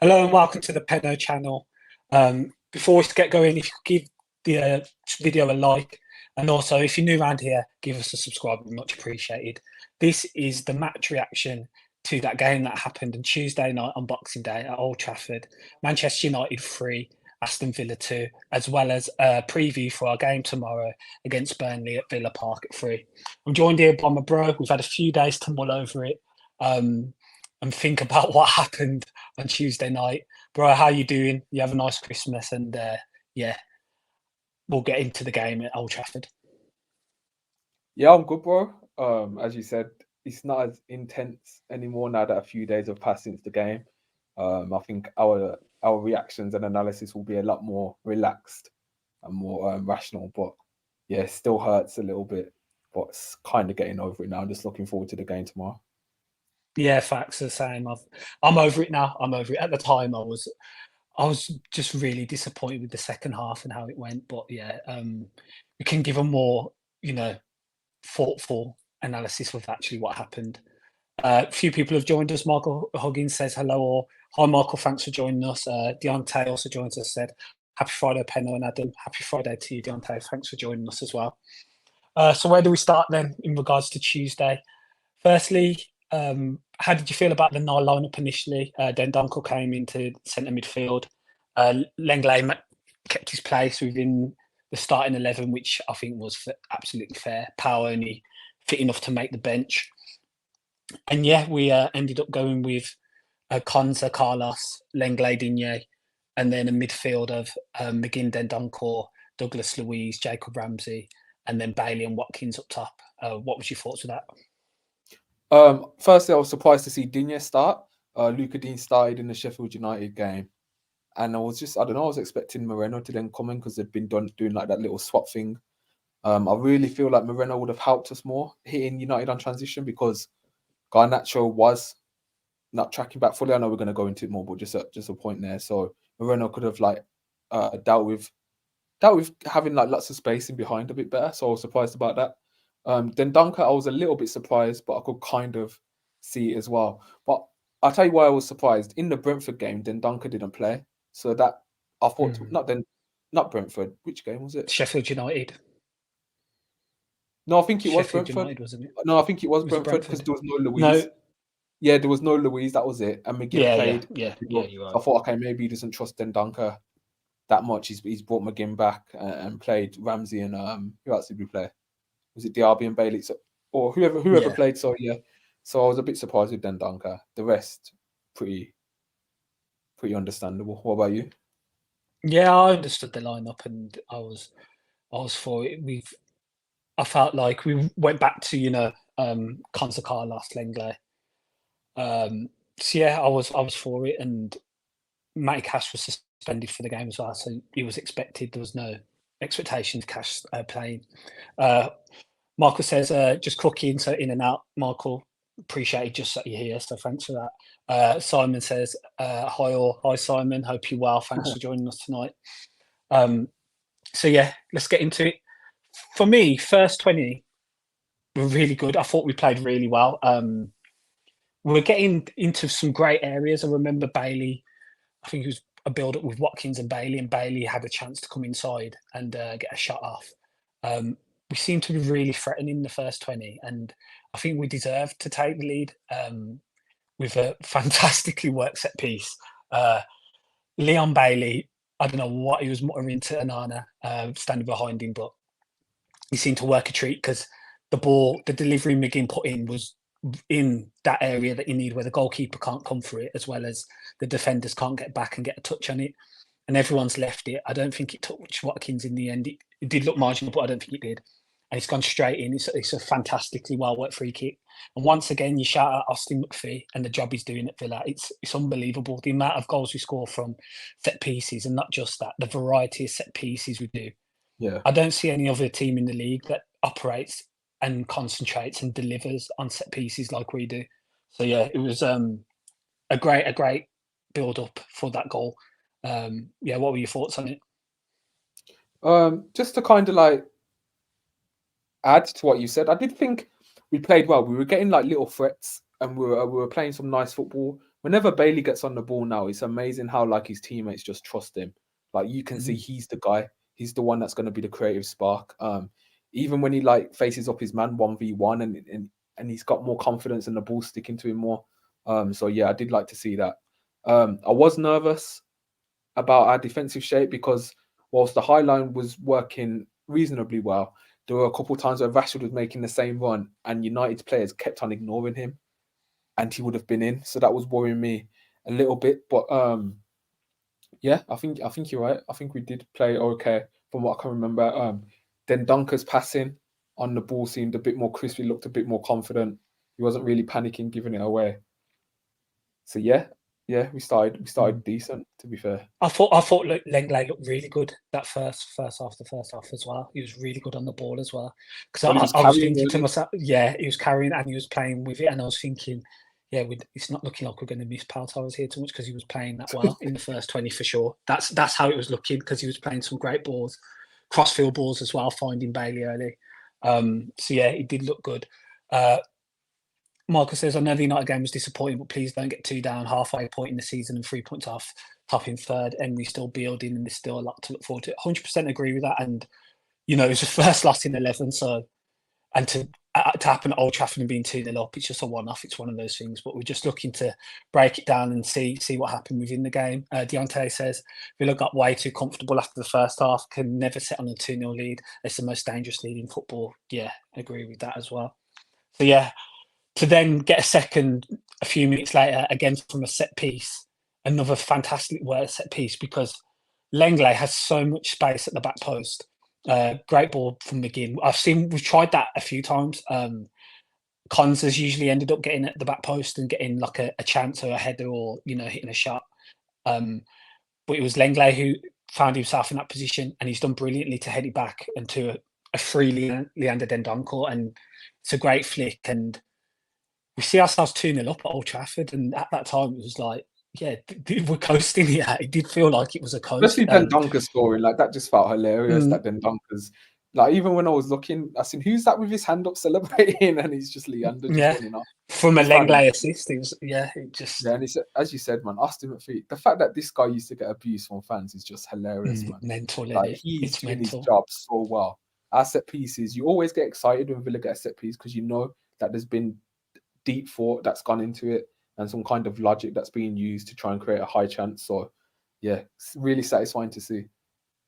Hello and welcome to the Pedo channel. Before we get going, if you could give the video a like, and also if you're new around here, give us a subscribe, much appreciated. This is the match reaction to that game that happened on Tuesday night on Boxing Day at Old Trafford. Manchester United 3, Aston Villa 2, as well as a preview for our game tomorrow against Burnley at Villa Park at 3. I'm joined here by my bro. We've had a few days to mull over it. And think about what happened on Tuesday night. Bro, how you doing? You have a nice Christmas, and yeah, we'll get into the game at Old Trafford. Yeah, I'm good, bro. As you said, it's not as intense anymore now that a few days have passed since the game. I think our reactions and analysis will be a lot more relaxed and more rational. But yeah, it still hurts a little bit, but it's kind of getting over it now. I'm just looking forward to the game tomorrow. Yeah, facts are the same. I'm over it now. I'm over it. At the time, I was just really disappointed with the second half and how it went. But yeah, we can give a more thoughtful analysis of actually what happened. A few people have joined us. Michael Huggins says hello, or hi, Michael. Thanks for joining us. Deontay also joins us. Said happy Friday, Penno and Adam. Happy Friday to you, Deontay. Thanks for joining us as well. So where do we start then in regards to Tuesday? Firstly, how did you feel about the Nile lineup initially? Dendoncker came into centre midfield. Lenglet kept his place within the starting 11, which I think was absolutely fair. Power only fit enough to make the bench. And yeah, we ended up going with Konza, Carlos, Lenglet, Digne, and then a midfield of McGinn, Dendoncker, Douglas Luiz, Jacob Ramsey, and then Bailey and Watkins up top. What was your thoughts of that? Firstly, I was surprised to see Digne start. Luca Dean started in the Sheffield United game. And I was I don't know, I was expecting Moreno to then come in because they'd been doing like that little swap thing. I really feel like Moreno would have helped us more hitting United on transition because Garnacho was not tracking back fully. I know we're going to go into it more, but just a point there. So Moreno could have dealt with having like lots of spacing behind a bit better. So I was surprised about that. Dendoncker, I was a little bit surprised, but I could kind of see it as well. But I'll tell you why I was surprised. In the Brentford game, Dendoncker didn't play. So that I thought not Brentford. Which game was it? Sheffield United. No, I think it was Sheffield Brentford. United, wasn't it? No, I think it was Brentford because there was no Louise. No. Yeah, there was no Louise. That was it. And McGinn played. Yeah, you're right. I thought, okay, maybe he doesn't trust Dendoncker that much. He's brought McGinn back and played Ramsey and who else did we play? Was it Diaby and Bailey? So, or whoever played. So yeah. So I was a bit surprised with Dendoncker. The rest, pretty understandable. What about you? Yeah, I understood the lineup and I was for it. I felt like we went back to Konza, Carlos, Lenglet. So yeah, I was for it, and Matty Cash was suspended for the game as well, so he was expected. There was no expectation of Cash playing. Michael says just cooking, so in and out. Michael, appreciate just that you're here, so thanks for that. Simon says hi Simon, hope you're well. Thanks for joining us tonight. So yeah, let's get into it. For me, first 20 were really good. I thought we played really well. We were getting into some great areas. I remember Bailey, I think it was a build up with Watkins and Bailey had a chance to come inside and get a shot off. We seemed to be really threatening the first 20, and I think we deserved to take the lead with a fantastically worked set piece. Leon Bailey, I don't know what he was muttering to Anana standing behind him, but he seemed to work a treat because the delivery McGinn put in was in that area that you need where the goalkeeper can't come for it, as well as the defenders can't get back and get a touch on it. And everyone's left it. I don't think it touched Watkins in the end. It did look marginal, but I don't think it did. And it's gone straight in. It's a fantastically well-worked free kick. And once again, you shout out Austin McPhee and the job he's doing at Villa. It's unbelievable. The amount of goals we score from set pieces, and not just that, the variety of set pieces we do. Yeah. I don't see any other team in the league that operates and concentrates and delivers on set pieces like we do. So yeah, it was a great build up for that goal. Yeah, what were your thoughts on it? Just to kind of like add to what you said, I did think we played well. We were getting like little threats, and we were playing some nice football. whenever Bailey gets on the ball now, it's amazing how like his teammates just trust him. Like you can see he's the guy. He's the one that's going to be the creative spark. Even when he like faces up his man 1v1 and he's got more confidence and the ball sticking to him more. So yeah, I did like to see that. I was nervous about our defensive shape because whilst the high line was working reasonably well, there were a couple of times where Rashford was making the same run and United's players kept on ignoring him and he would have been in. So that was worrying me a little bit. But yeah, I think you're right. I think we did play okay from what I can remember. Then Dunker's passing on the ball seemed a bit more crispy, looked a bit more confident. He wasn't really panicking, giving it away. So yeah, we started decent, to be fair. I thought Lenglet looked really good that first half as well. He was really good on the ball as well. Well, he Because was I was carrying, thinking to really. myself, yeah, he was carrying and he was playing with it, and I was thinking, yeah, it's not looking like we're going to miss Pau Torres here too much because he was playing that well in the first 20 for sure. That's how it was looking because he was playing some great balls, crossfield balls as well, finding Bailey early. So yeah, it did look good. Michael says, I know the United game was disappointing, but please don't get too down. Halfway point in the season and 3 points off, top in third. Emery's still building and there's still a lot to look forward to. 100% agree with that. And, you know, it was the first loss in 11. So, and to happen at Old Trafford and being 2-0 up, it's just a one-off. It's one of those things. But we're just looking to break it down and see what happened within the game. Deontay says, Villa got way too comfortable after the first half, can never sit on a 2-0 lead. It's the most dangerous lead in football. Yeah, agree with that as well. So, yeah, to then get a second a few minutes later, again from a set piece, another fantastic set piece because Lenglet has so much space at the back post. Great ball from McGinn. We've tried that a few times. Cons has usually ended up getting at the back post and getting like a chance or a header or, you know, hitting a shot. But it was Lenglet who found himself in that position and he's done brilliantly to head it back into a free Leander Dendoncourt, and it's a great flick. And we see ourselves 2-0 up at Old Trafford, and at that time it was like, yeah, we're coasting here. It did feel like it was a coast. Especially Dendoncker scoring, like that just felt hilarious. That Dendoncker's, like, even when I was looking, I seen who's that with his hand up celebrating, and he's just Leander just running off from a just found Lenglet it. assist. It was it just Yeah, and it's, as you said, man, Aston Villa. The fact that this guy used to get abuse from fans is just hilarious, man. mental, isn't Like it? he's It's doing his mental. job so well. Our set pieces, you always get excited when Villa get a set piece because you know that there's been deep thought that's gone into it and some kind of logic that's being used to try and create a high chance. So yeah, it's really satisfying to see.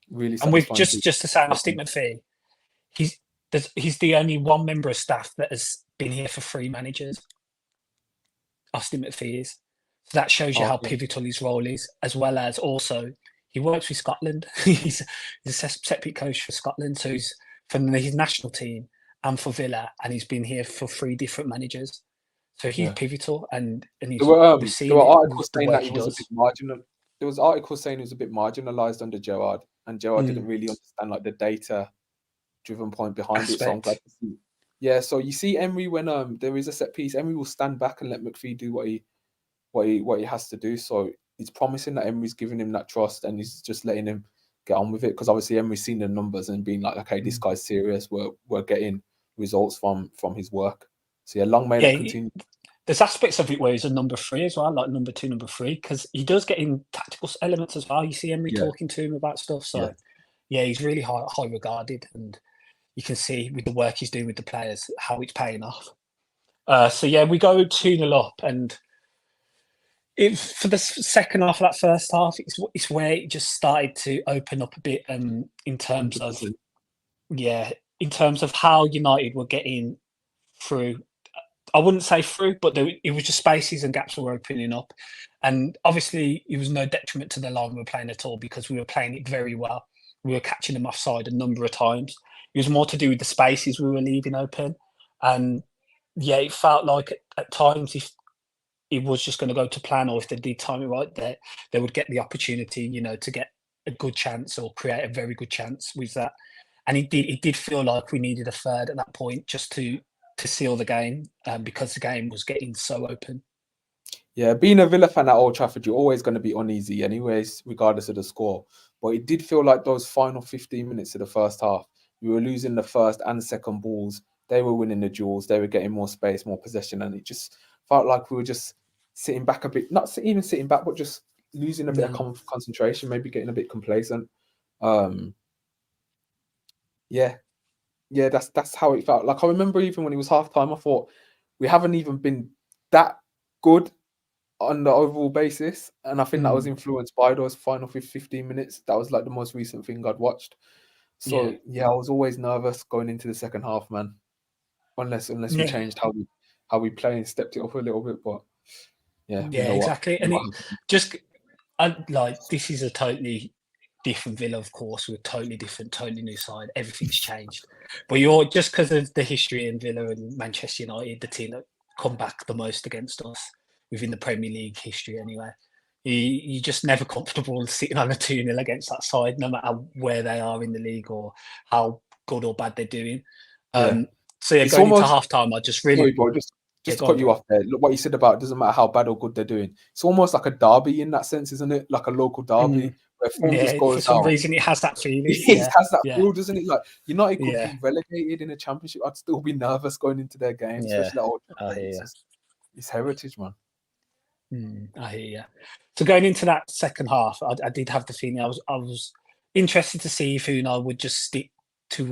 Really And we've satisfying to see. just to say, Austin McPhee, he's the only one member of staff that has been here for 3 managers. Austin McPhee is. So that shows you Oh, how yeah. pivotal his role is, as well as also he works with Scotland. he's a set piece coach for Scotland, so he's from his national team and for Villa, and he's been here for 3 different managers. So he's Yeah. pivotal, and There he's were we've there seen were it articles with the saying work that he he was a does. bit marginal. There was articles saying he was a bit marginalised under Gerrard, and Gerrard didn't Mm. really understand like the data-driven point behind it. So I'm glad Aspect. to see. Yeah, so you see Emery when there is a set piece, Emery will stand back and let McPhee do what he has to do. So it's promising that Emery's giving him that trust and he's just letting him get on with it. Because obviously Emery's seen the numbers and being like, okay, this guy's serious. We're getting results from his work. So yeah, long may that Yeah, continue. there's aspects of it where he's a number 3 as well, like number 2, number 3, because he does get in tactical elements as well. You see Emery Yeah, talking to him about stuff. yeah. So yeah, he's really high regarded, and you can see with the work he's doing with the players how it's paying off. So yeah, we go 2-0 up, and for the second half of that first half, it's where it just started to open up a bit. In terms of 100%. in terms of how United were getting through. I wouldn't say through, but it was just spaces and gaps were opening up, and obviously it was no detriment to the line we were playing at all because we were playing it very well. We were catching them offside a number of times. It was more to do with the spaces we were leaving open, and yeah, it felt like at times if it was just going to go to plan, or if they did time it right, they would get the opportunity, you know, to get a good chance or create a very good chance with that. And it did feel like we needed a third at that point just to seal the game, because the game was getting so open. Yeah, being a Villa fan at Old Trafford, you're always going to be uneasy, anyways, regardless of the score. But it did feel like those final 15 minutes of the first half, we were losing the first and second balls. They were winning the duels. They were getting more space, more possession, and it just felt like we were just sitting back a bit, not even sitting back, but just losing a bit of No. concentration, maybe getting a bit complacent. Yeah, that's how it felt. Like I remember even when it was half time, I thought we haven't even been that good on the overall basis, and I think that was influenced by those final 15 minutes. That was like the most recent thing I'd watched. Yeah. So yeah, I was always nervous going into the second half, man. Unless we Yeah. changed how we play and stepped it up a little bit, but yeah, we Yeah, know what. exactly. And it just like this is a totally different Villa, of course, with totally different, totally new side. Everything's changed. But you're just because of the history in Villa and Manchester United, the team that come back the most against us within the Premier League history anyway. You're just never comfortable sitting on a 2-0 against that side, no matter where they are in the league or how good or bad they're doing. Yeah, So yeah, it's going into almost. half time, I just Sorry, really bro. yeah, Just to go on, cut you bro. off there. Look what you said about it doesn't matter how bad or good they're doing. It's almost like a derby in that sense, isn't it? Like a local derby where form just Yeah, for goes some down. reason it has that feeling. It Yeah, has that yeah, feel, doesn't it? Like United could yeah, be relegated in a championship. I'd still be nervous going into their game, yeah. especially at Old I Trafford. hear you. It's heritage, man. I hear you. So going into that second half, I did have the feeling I was interested to see if Unai would just stick to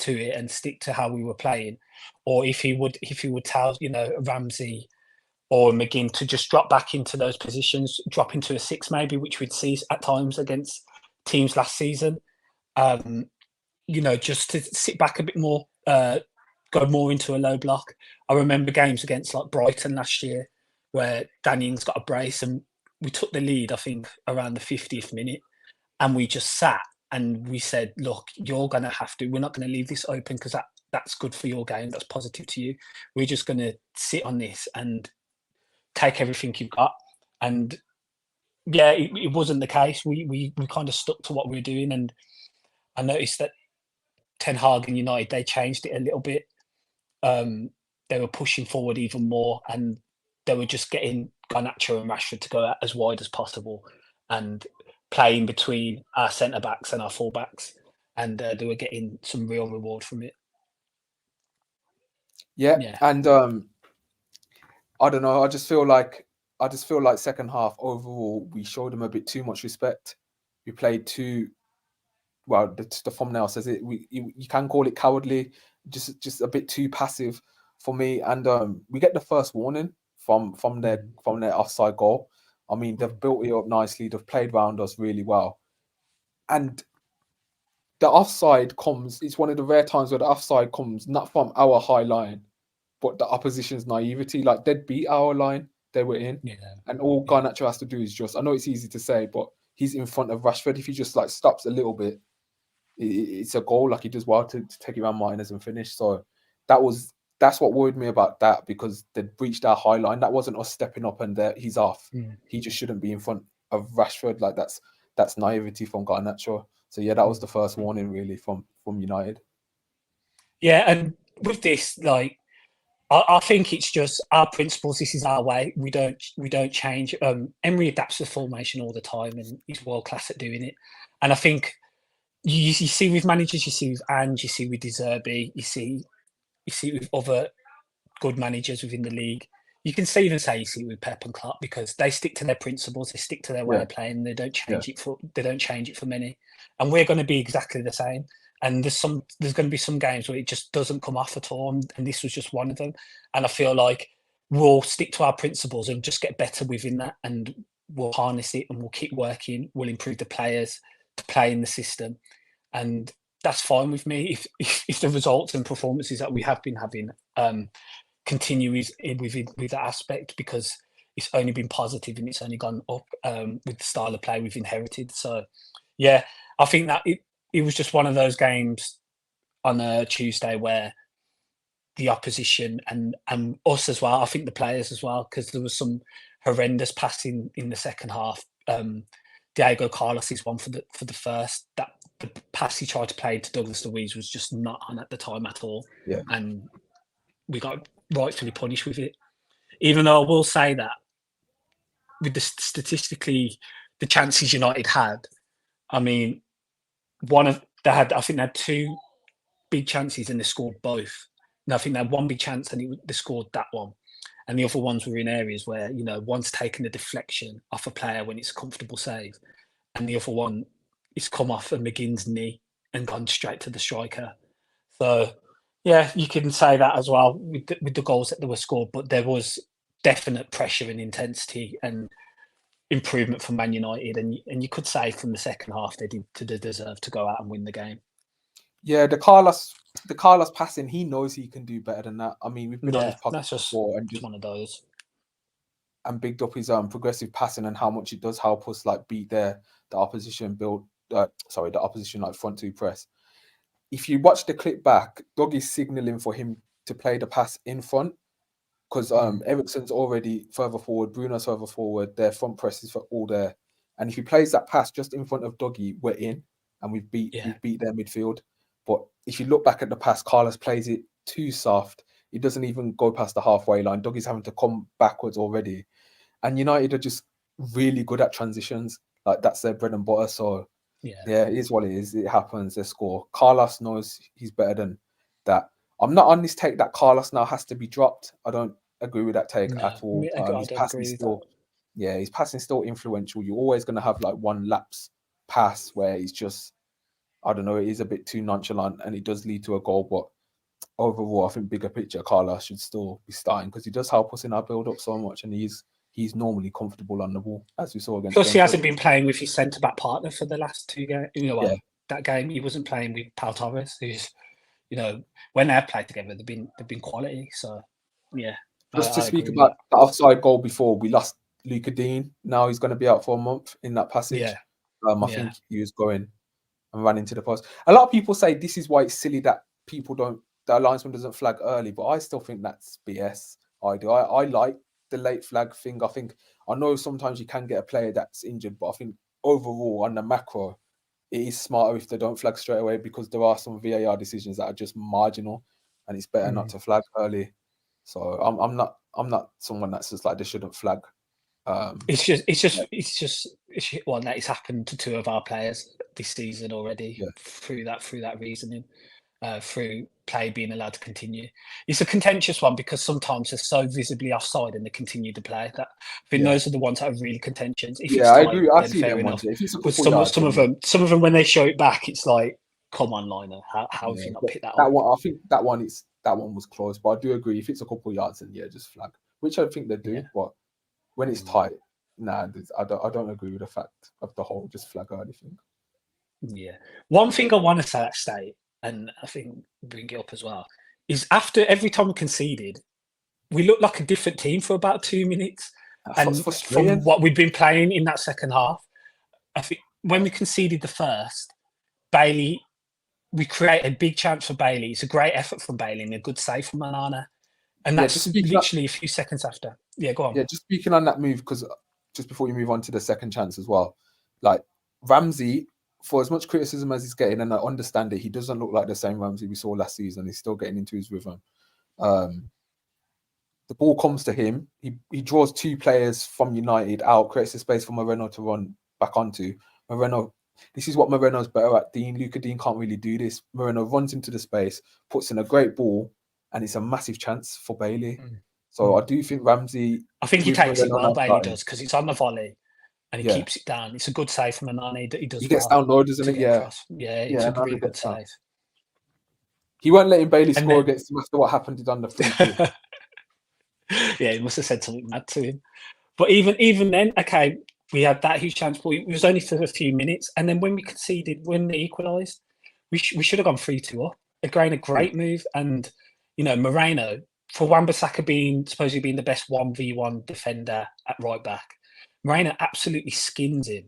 it and stick to how we were playing, or if he would tell Ramsey or McGinn to just drop back into those positions, drop into a six maybe, which we'd see at times against teams last season. Um, just to sit back a bit more, go more into a low block. I remember games against like Brighton last year where Danny Ings got a brace and we took the lead, I think, around the 50th minute. And we just sat and we said, look, we're not going to leave this open because that's good for your game. That's positive to you. We're just going to sit on this and take everything you've got. And yeah, it wasn't the case. We kind of stuck to what we were doing. And I noticed that Ten Hag and United, they changed it a little bit. They were pushing forward even more, and they were just getting Garnacho and Rashford to go out as wide as possible and playing between our centre backs and our full backs, and they were getting some real reward from it. Yeah, Yeah, and I don't know. I just feel like second half overall we showed them a bit too much respect. We played too well. The thumbnail says it. You can call it cowardly, just a bit too passive for me. And we get the first warning from their offside goal. I mean, they've built it up nicely. They've played around us really well, and the offside comes. It's one of the rare times where the offside comes not from our high line, but the opposition's naivety. Like they'd beat our line, they were in, yeah, and all yeah, Garnacho has to do is just. I know it's easy to say, but he's in front of Rashford. If he just like stops a little bit, it's a goal. Like he does well to take it around Martinez and finish. So that's what worried me about that because they'd breached our high line. That wasn't us stepping up and he's off. mm, He just shouldn't be in front of Rashford. Like that's naivety from Garnacho. So yeah, that was the first warning really from United. yeah. And with this, like, I think it's just our principles. This is our way. We don't change. Emery adapts the formation all the time, and he's world class at doing it. And I think you see with managers, you see with Ange, you see with De Zerbi, you see with other good managers within the league. You can even say you see with Pep and Klopp because they stick to their principles, they stick to their way Yeah, of playing, they don't yeah, change it for many. And we're going to be exactly the same. And there's going to be some games where it just doesn't come off at all, and this was just one of them. And I feel like we'll stick to our principles and just get better within that, and we'll harness it and we'll keep working. We'll improve the players to play in the system, and that's fine with me if the results and performances that we have been having continue with that aspect because it's only been positive and it's only gone up with the style of play we've inherited. So, yeah, I think that it was just one of those games on a Tuesday where the opposition and us as well, I think the players as well, because there was some horrendous passing in the second half. Diego Carlos is one for the first. That the pass he tried to play to Douglas Luiz was just not on at the time at all, yeah, and we got rightfully punished with it. Even though I will say that with statistically the chances United had, I mean, I think they had two big chances and they scored both. And I think they had one big chance and they scored that one. and the other ones were in areas where, one's taken a deflection off a player when it's a comfortable save, and the other one is come off of McGinn's knee and gone straight to the striker. So, yeah, you can say that as well with the goals that were scored, but there was definite pressure and intensity and improvement from Man United, and you could say from the second half they deserve to go out and win the game. Yeah, the Carlos passing, he knows he can do better than that. I mean, we've been on his Yeah, podcast that's before and just one of those. And bigged up his progressive passing and how much it does help us like beat the opposition the opposition like front two press. If you watch the clip back, Doggie's signalling for him to play the pass in front because Eriksen's already further forward, Bruno's further forward, their front presses for all there. And if he plays that pass just in front of Doggy, we're in and we've beat their midfield. But if you look back at the pass, Carlos plays it too soft. He doesn't even go past the halfway line. Doggy's having to come backwards already. And United are just really good at transitions. Like that's their bread and butter. So yeah, it is what it is. It happens. They score. Carlos knows he's better than that. I'm not on this take that Carlos now has to be dropped. I don't agree with that take at all. His passing still influential. You're always going to have like one lapse pass where he's just, I don't know, it is a bit too nonchalant and it does lead to a goal. But overall, I think bigger picture, Carlos should still be starting because he does help us in our build up so much, and he's normally comfortable on the ball, as we saw against. Plus, he hasn't been playing with his centre back partner for the last two games. That game he wasn't playing with Pau Torres, who's, when they've played together, they've been quality. So, yeah. Just to speak about the offside goal before, we lost Luca Dean. Now he's going to be out for a month in that passage. Yeah. I think he was going and ran into the post. A lot of people say this is why it's silly that the linesman doesn't flag early, but I still think that's BS. I do. I like the late flag thing. I know sometimes you can get a player that's injured, but I think overall on the macro, it is smarter if they don't flag straight away because there are some VAR decisions that are just marginal, and it's better not to flag early. So I'm not someone that's just like they shouldn't flag. It's happened to two of our players this season already through that reasoning. Through play being allowed to continue. It's a contentious one because sometimes they're so visibly offside and they continue to play that I think those are the ones that are really contentious. If it's I agree. I see fair them enough. If it's a but some of them when they show it back, it's like, come on, Liner, how have you not picked that up? One, I think that one was close, but I do agree if it's a couple of yards, then just flag, which I think they do. But when it's tight, I don't agree with the fact of the whole just flag early thing. Yeah, one thing I want to say, and I think bring it up as well, is after every time we conceded, we looked like a different team for about 2 minutes. And from what we've been playing in that second half, I think when we conceded the first, Bailey, we create a big chance for Bailey. It's a great effort from Bailey and a good save from Manana. And that's literally a few seconds after. Yeah, go on. Yeah, just speaking on that move, because just before you move on to the second chance as well, like Ramsey, for as much criticism as he's getting, and I understand it, he doesn't look like the same Ramsey we saw last season. He's still getting into his rhythm. The ball comes to him. He draws two players from United out, creates a space for Moreno to run back onto. Moreno, this is what Moreno's better at. Luca Dean can't really do this. Moreno runs into the space, puts in a great ball, and it's a massive chance for Bailey. So I do think Ramsey... I think he takes it well, Bailey does, because it's on the volley. And he keeps it down. It's a good save from Manane that he does. He gets down low, doesn't it? Yeah. It's a really good save. He won't let Bailey score against him after what happened on the free kick. Yeah, he must have said something mad to him. But even then, okay, we had that huge chance, but it was only for a few minutes. And then when we conceded, when they equalised, we should have gone 3-2 up. Again, a great move. And, Moreno, for Wan-Bissaka supposedly being the best 1v1 defender at right back, Moreno absolutely skins him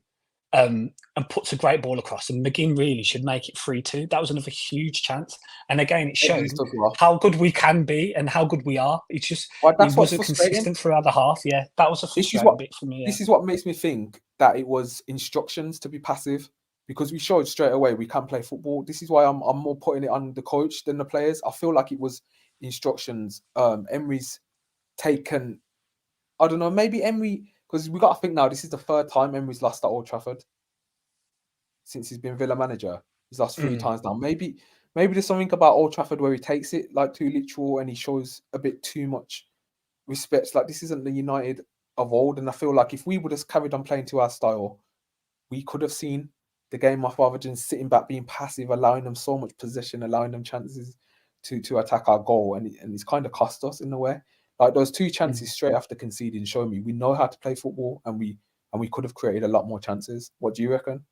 and puts a great ball across. And McGinn really should make it 3-2. That was another huge chance. And again, it shows how good we can be and how good we are. It's just it wasn't consistent throughout the half. Yeah, that was a frustrating bit for me. This is what makes me think that it was instructions to be passive, because we showed straight away we can play football. This is why I'm more putting it on the coach than the players. I feel like it was instructions. Emery's taken, I don't know, maybe Emery... Because we got to think now, this is the third time Emery's lost at Old Trafford since he's been Villa manager. He's lost 3 times now. Maybe there's something about Old Trafford where he takes it like too literal and he shows a bit too much respects. Like, this isn't the United of old, and I feel like if we would have carried on playing to our style, we could have seen the game off rather than sitting back, being passive, allowing them so much possession, allowing them chances to attack our goal, and it's kind of cost us in a way. Like those two chances straight after conceding show me we know how to play football, and we could have created a lot more chances. What do you reckon?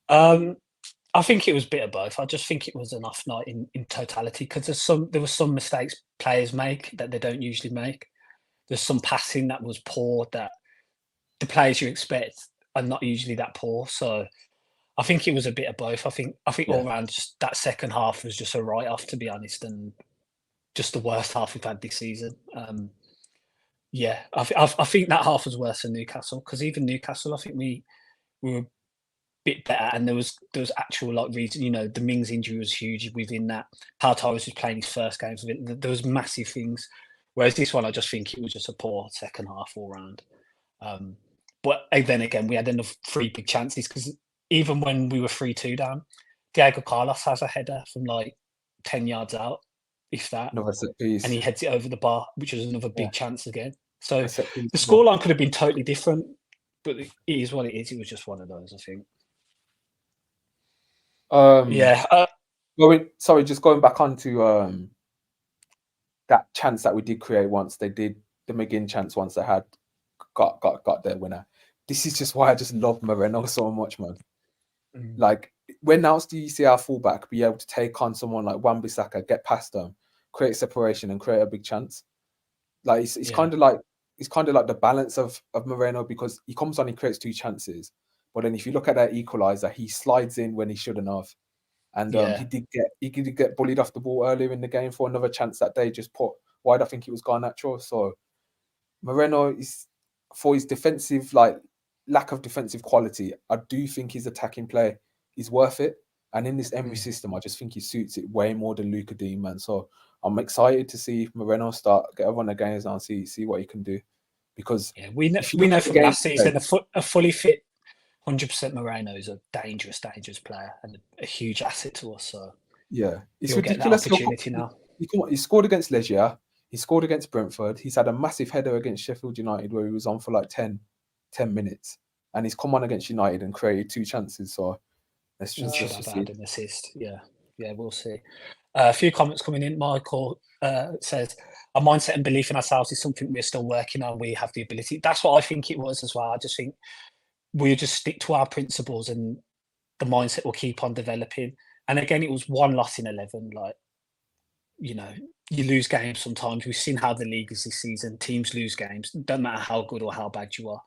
I think it was a bit of both. I just think it was an off night in totality because there were some mistakes players make that they don't usually make. There's some passing that was poor that the players you expect are not usually that poor. So I think it was a bit of both. I think Yeah, all around just that second half was just a write off, to be honest, and just the worst half we've had this season. Yeah, I think that half was worse than Newcastle because even Newcastle, I think we were a bit better, and there was actual like reason. The Mings injury was huge within that. Pau Torres was playing his first games of it. There was massive things, whereas this one, I just think it was just a poor second half all round. Um, but then again, we had enough three big chances because even when we were 3-2 down, Diego Carlos has a header from like 10 yards out, if that, another set and piece. he heads it over the bar, which was another Yeah, big chance again. So a set piece the as well. scoreline could have been totally different, but it is what it is. It was just one of those, I think. Um, Yeah, just going back onto that chance that we did create once they did the McGinn chance once they had got their winner. This is just why I just love Moreno so much, man. mm, Like, when else do you see our fullback be able to take on someone like Wan-Bissaka, get past them, create separation, and create a big chance? Like, it's yeah, kind of like the balance of Moreno, because he comes on, he creates two chances, but then if you look at that equalizer, he slides in when he shouldn't have, and yeah, he did get bullied off the ball earlier in the game for another chance that they just put wide. I think it was Garnacho. So Moreno is, for his defensive, like, lack of defensive quality, I do think his attacking play is worth it. And in this Emery mm, system, I just think he suits it way more than Luka Dean, man. So I'm excited to see Moreno get everyone the games now and see what he can do. Because yeah. We know if you we look know at the from game last today, season a fully fit 100% Moreno is a dangerous, dangerous player and a huge asset to us. So yeah, it's he'll get that ridiculous. opportunity now. He scored against Legia. He scored against Brentford. He's had a massive header against Sheffield United where he was on for like 10 minutes. And he's come on against United and created two chances. So And should let's have just had see. an assist. Yeah, yeah, we'll see. A few comments coming in. Michael says, "Our mindset and belief in ourselves is something we're still working on. We have the ability." That's what I think it was as well. I just think we just stick to our principles, and the mindset will keep on developing. And again, it was one loss in 11. Like, you know, you lose games sometimes. We've seen how the league is this season. Teams lose games. Don't matter how good or how bad you are.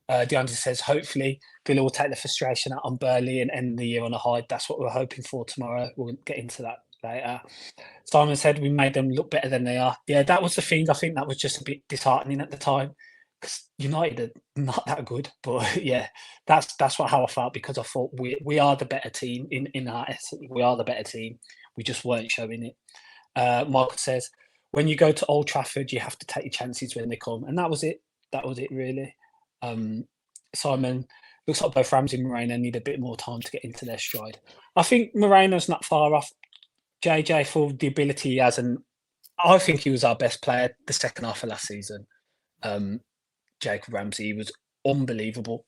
DeAndre says, hopefully, Villa will take the frustration out on Burnley and end the year on a high. That's what we're hoping for tomorrow. We'll get into that later. Simon said we made them look better than they are. Yeah, that was the thing. I think that was just a bit disheartening at the time because United are not that good. But yeah, that's how I felt because I thought we are the better team in our essence. We are the better team. We just weren't showing it. Michael says, when you go to Old Trafford, you have to take your chances when they come. And that was it. That was it, really. Um, Simon, looks like both Ramsey and Moreno need a bit more time to get into their stride. I think Moreno's not far off JJ for the ability he has. And I think he was our best player the second half of last season. Jacob Ramsey was unbelievable.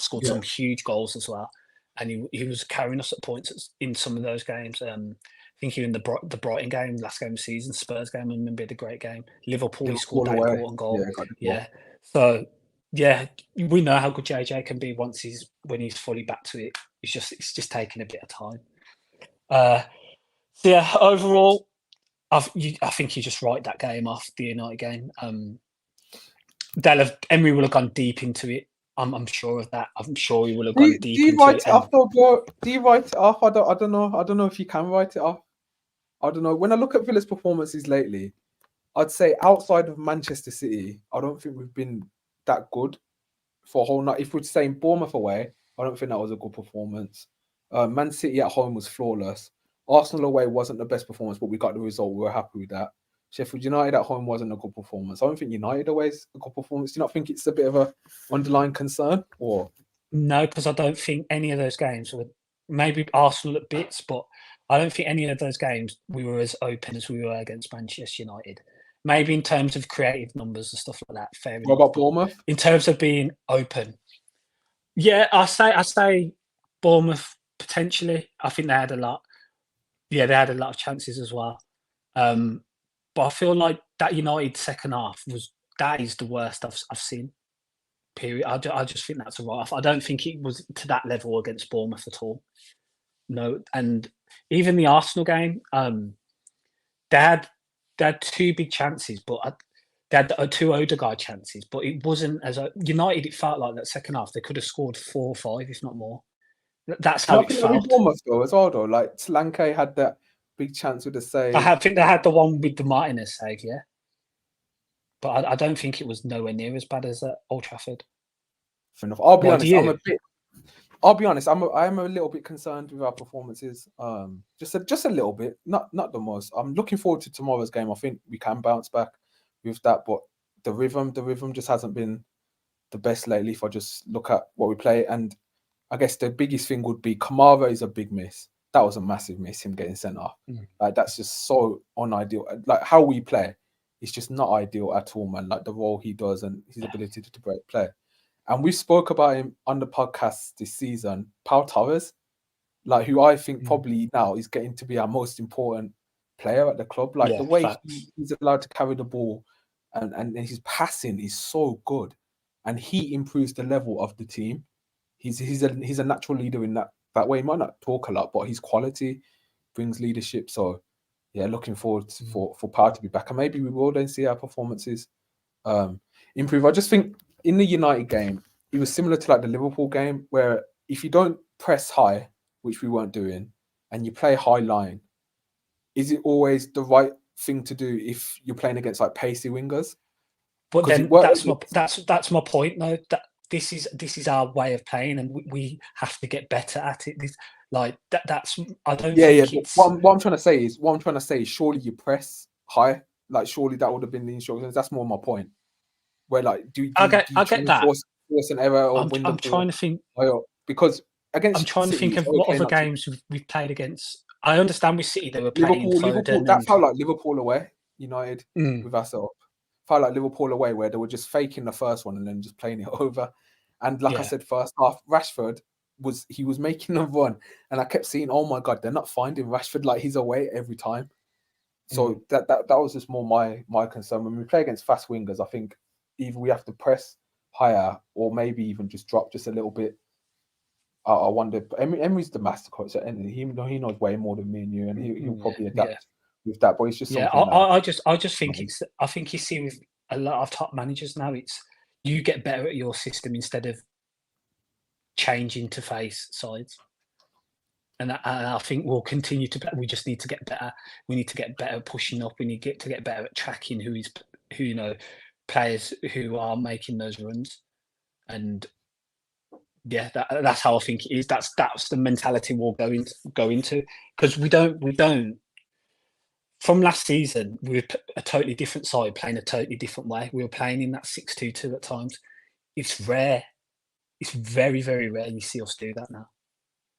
Scored Yeah, some huge goals as well. And he was carrying us at points in some of those games. I think even the Brighton game, last game of the season, Spurs game, I remember the great game. Liverpool, he scored Liverpool that away. important Yeah, goal. got the Yeah. goal. So yeah, we know how good JJ can be when he's fully back to it. It's just taking a bit of time. Uh, so yeah, overall, I think you just write that game off, the United game. Emery will have gone deep into it. I'm sure of that. I'm sure he will have gone Do deep you into write it. it off though, bro? Do you write it off? I don't know. I don't know if you can write it off. I don't know. When I look at Villa's performances lately, I'd say outside of Manchester City, I don't think we've been that good for a whole night. If we're saying Bournemouth away, I don't think that was a good performance. Man City at home was flawless. Arsenal away wasn't the best performance, but we got the result. We were happy with that. Sheffield United at home wasn't a good performance. I don't think United away is a good performance. Do you not think it's a bit of a underlying concern? Or No, because I don't think any of those games were maybe Arsenal at bits, but I don't think any of those games we were as open as we were against Manchester United. Maybe in terms of creative numbers and stuff like that, fair What enough. about But Bournemouth? in terms of being open, yeah, I say Bournemouth potentially. I think they had a lot. Yeah, they had a lot of chances as well. But I feel like that United second half that is the worst I've seen. Period. I just think that's a write-off. I don't think it was to that level against Bournemouth at all. No, and even the Arsenal game, they had they had two big chances, but they had two Odegaard chances, but it wasn't as a United. It felt like that second half they could have scored 4 or 5, if not more. That's Do you how not it think that with felt. Bournemouth though as well though? Like Solanke had that big chance with the save. I think they had the one with the Martinez save, yeah, but I don't think it was nowhere near as bad as at Old Trafford. Fair enough. I'll be Why do honest. you? I'll be honest. I'm a little bit concerned with our performances. Just a little bit. Not the most. I'm looking forward to tomorrow's game. I think we can bounce back with that, but the rhythm just hasn't been the best lately. If I just look at what we play, and I guess the biggest thing would be Kamara is a big miss. That was a massive miss, him getting sent off. Like that's just so unideal. Like how we play, it's just not ideal at all, man. Like the role he does and his ability to break play. And we spoke about him on the podcast this season, Pau Torres, like who I think probably now is getting to be our most important player at the club. Like the Yeah, way facts. he's allowed to carry the ball and his passing is so good. And he improves the level of the team. He's a natural leader in that way. He might not talk a lot, but his quality brings leadership. So yeah, looking forward for Pau to be back. And maybe we will then see our performances improve. I just think in the United game, it was similar to like the Liverpool game, where if you don't press high, which we weren't doing, and you play high line, is it always the right thing to do if you're playing against like pacey wingers? But Because it then worked. that's my point though. That this is our way of playing, and we have to get better at it. That's I don't Yeah. think But it's. what I'm trying to say is, surely you press high. Like surely that would have been the instructions. That's more my point. Where like do you I try get and that. force an error or win the I'm ball? trying to think. Because I'm against trying to City, think it's of what okay other not to. games we've played against. I understand with City they were playing Liverpool. Foden That and felt like Liverpool away. United with ourselves. Felt like Liverpool away, where they were just faking the first one and then just playing it over. And like I yeah, said, first half, Rashford was making a run, and I kept seeing, oh my god, they're not finding Rashford, like he's away every time. So that was just more my concern. When we play against fast wingers, I think either we have to press higher or maybe even just drop just a little bit. I wonder. Emery's the master coach, and he knows way more than me and you, and he'll probably yeah. adapt with that. But it's just Yeah, something that. I just think I think you see with a lot of top managers now, it's you get better at your system instead of changing to face sides. And I think we'll continue to. We just need to get better. We need to get better at pushing up. We need to get better at tracking who players who are making those runs. And yeah, that's how I think it is. That's the mentality we'll go into because we don't. From last season, we were a totally different side playing a totally different way. We were playing in that 6-2-2 at times. It's rare. It's very, very rare you see us do that now.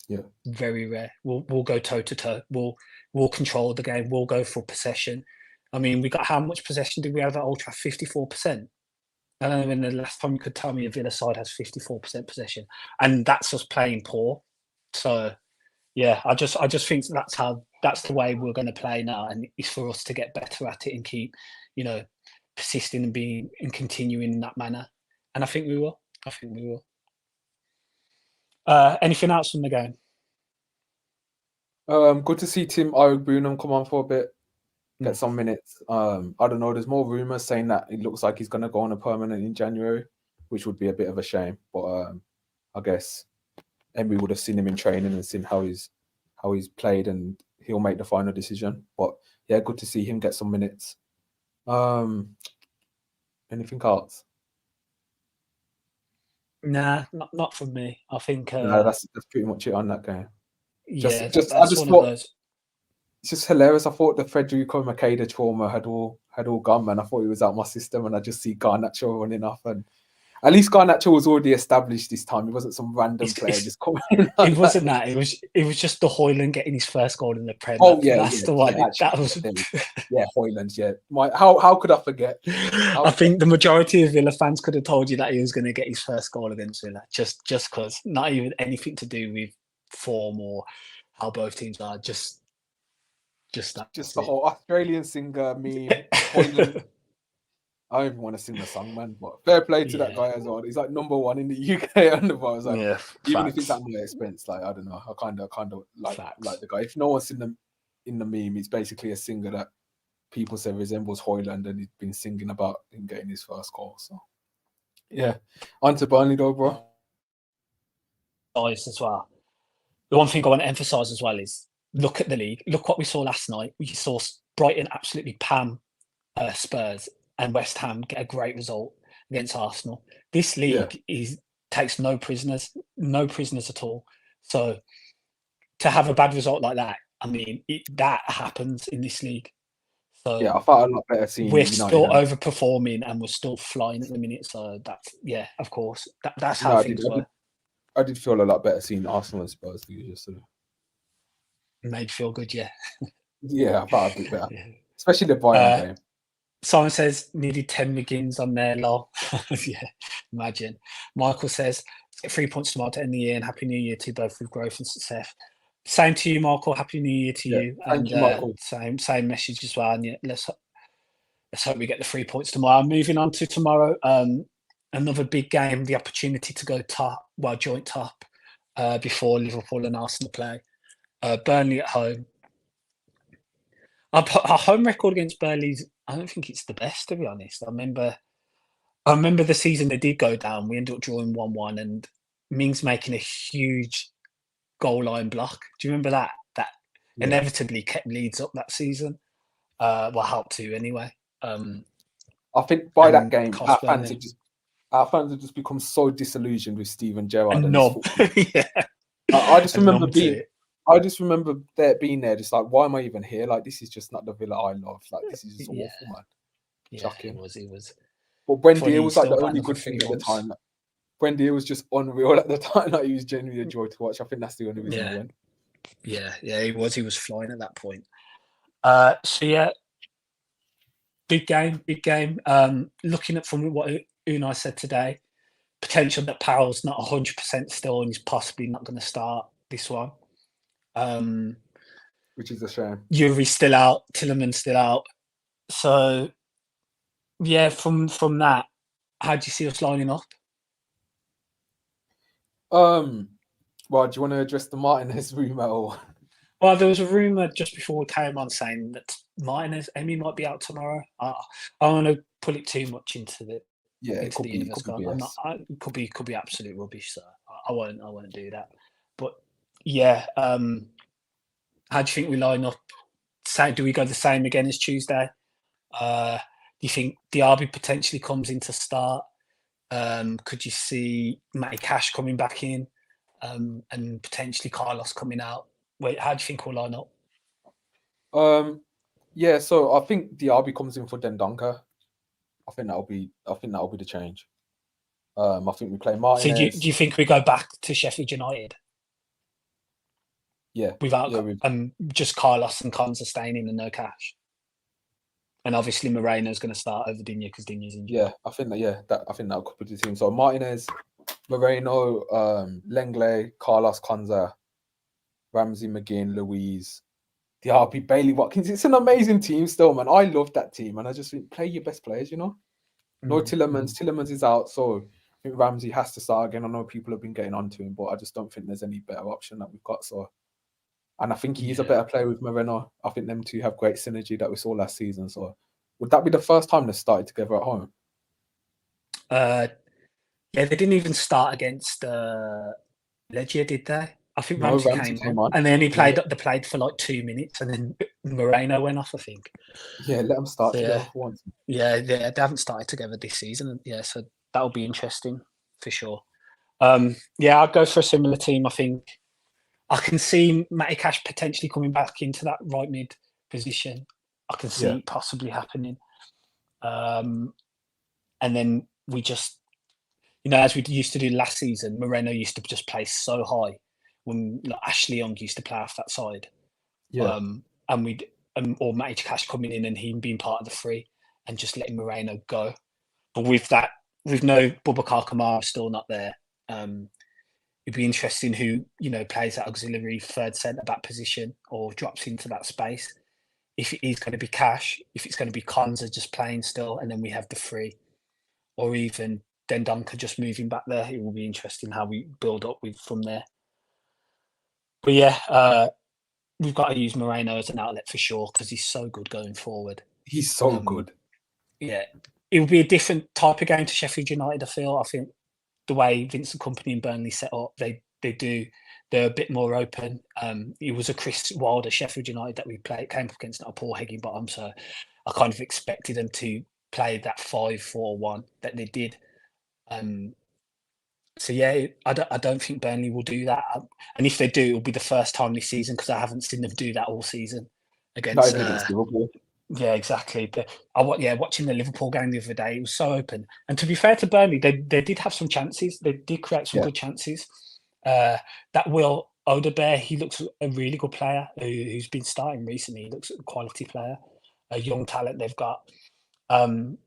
Yeah. Very rare. We'll go toe to toe. We'll control the game. We'll go for possession. I mean, we got how much possession did we have at Old Trafford? 54%. I don't know when the last time you could tell me a Villa side has 54% possession, and that's us playing poor. So yeah, I just think that's the way we're going to play now, and it's for us to get better at it and keep, persisting and continuing in that manner. And I think we will. I think we will. Anything else from the game? Good to see Tim Ogbunam come on for a bit, get some minutes. I don't know. There's more rumors saying that it looks like he's going to go on a permanent in January, which would be a bit of a shame. But I guess Emery would have seen him in training and seen how he's played, and he'll make the final decision. But yeah, good to see him get some minutes. Anything else? Nah, not from me. I think. No, that's pretty much it on that game. Yeah, I that's just one of thought those. it's just hilarious. I thought the Federico Makeda trauma had all gone, man. I thought he was out my system, and I just see Garnacho running off, and At least Garnacho was already established this time. He wasn't some random player just coming in. It wasn't that. It was just the Højlund getting his first goal in the Prem. Oh yeah, That's the one. actually, That was. Yeah, Højlund. Yeah, how could I forget? I think the majority of Villa fans could have told you that he was going to get his first goal against Villa, just because, not even anything to do with form or how both teams are. Just that. Just the whole Australian singer meme. Højlund. I don't even want to sing the song, man. But fair play to that guy as well. He's like #1 in the UK and the bars. Like, even if it's at my expense, like I don't know, I kind of like the guy. If no one's in the meme, it's basically a singer that people say resembles Højlund, and he's been singing about him getting his first goal. So yeah, on to Burnley though, bro. As well. The one thing I want to emphasise as well is look at the league. Look what we saw last night. We saw Brighton absolutely palm Spurs, and West Ham get a great result against Arsenal. This league takes no prisoners at all. So to have a bad result like that, I mean, that happens in this league. So yeah, I felt a lot better seeing we're still overperforming and we're still flying at the minute. So that's of course, that's how things were. I did feel a lot better seeing Arsenal and Spurs yesterday. Made you feel good, yeah. Yeah, I felt a bit better, especially the Bayern game. Simon says needed 10 McGinns on there, lol. Yeah, imagine. Michael says get 3 points tomorrow to end the year, and Happy New Year to both with growth and success. Same to you, Michael. Happy New Year to you. Thank you, Michael. Same message as well. And yeah, let's hope we get the 3 points tomorrow. Moving on to tomorrow, another big game, the opportunity to go joint top before Liverpool and Arsenal play. Burnley at home. Our home record against Burnley's, I don't think it's the best, to be honest. I remember the season they did go down. We ended up drawing 1-1, and Mings making a huge goal line block. Do you remember that? That inevitably kept Leeds up that season. Helped to anyway. I think by that game, our fans have just become so disillusioned with Steven Gerrard. I just remember there being there, just like, why am I even here? Like, this is just not the Villa I love. Like, this is just awful, man. Shocking. It was. But Buendia was like the only good thing at the time. Like, Buendia was just unreal at the time. Like, he was genuinely a joy to watch. I think that's the only reason I went. Yeah, he was. He was flying at that point. Big game. Looking at from what Unai said today, potential that Powell's not 100% still, and he's possibly not going to start this one. Which is a shame. Yuri's still out, Tielemans still out. So, yeah, from that, how do you see us lining up? Well, do you want to address the Martinez rumour? Well, there was a rumour just before we came on saying that Emmy might be out tomorrow. I don't want to pull it too much into the universe. It could be absolute rubbish. So I won't do that. But yeah, how do you think we line up? Do we go the same again as Tuesday? Do you think Diaby potentially comes in to start? Could you see Matty Cash coming back in, and potentially Carlos coming out? Wait, how do you think we'll line up? Yeah, so I think Diaby comes in for Dendoncker. I think that'll be the change. I think we play Martinez. So do you think we go back to Sheffield United? Yeah. Without just Carlos and Konsa staying in and no Cash. And obviously Moreno's going to start over Digne because Digne's injured. Yeah, I think that could be the team. So Martinez, Moreno, Lenglet, Carlos, Konsa, Ramsey, McGinn, Louise, Diaby, Bailey, Watkins. It's an amazing team still, man. I love that team, and I just think play your best players, you know? No Tielemans. Tielemans is out, so I think Ramsey has to start again. I know people have been getting onto him, but I just don't think there's any better option that we've got. So, and I think he's a better player with Moreno. I think them two have great synergy that we saw last season. So, would that be the first time they started together at home? Yeah, they didn't even start against Legia, did they? I think Ramsey came on, and then they played for like 2 minutes, and then Moreno went off, I think. Yeah, let them start together for once. Yeah, they haven't started together this season. Yeah, so that'll be interesting for sure. I'd go for a similar team. I think I can see Matty Cash potentially coming back into that right mid position. I can see it possibly happening. And then we just as we used to do last season, Moreno used to just play so high when like, Ashley Young used to play off that side. Yeah, And we'd or Matty Cash coming in and him being part of the three and just letting Moreno go. But with no Boubacar Kamara still not there, it'd be interesting who plays that auxiliary third centre back position or drops into that space. If it is going to be Cash, if it's going to be Konza just playing still, and then we have the three, or even Dendonka just moving back there, it will be interesting how we build up with from there. But yeah, we've got to use Moreno as an outlet for sure because he's so good going forward. he's so Um, good. yeah, it will be a different type of game to Sheffield United. I think the way Vincent Kompany and Burnley set up, they're a bit more open. It was a Chris Wilder Sheffield United that we came up against, not a Paul Higginbottom, so I kind of expected them to play that 5-4-1 that they did. So yeah, I don't think Burnley will do that, and if they do, it'll be the first time this season because I haven't seen them do that all season Not against. even against Liverpool. Yeah, exactly. But watching the Liverpool game the other day, it was so open. And to be fair to Burnley, they did have some chances. They did create some Yeah, good chances. That Will Odebear, he looks a really good player who's been starting recently. He looks a quality player, a young talent they've got. Kylie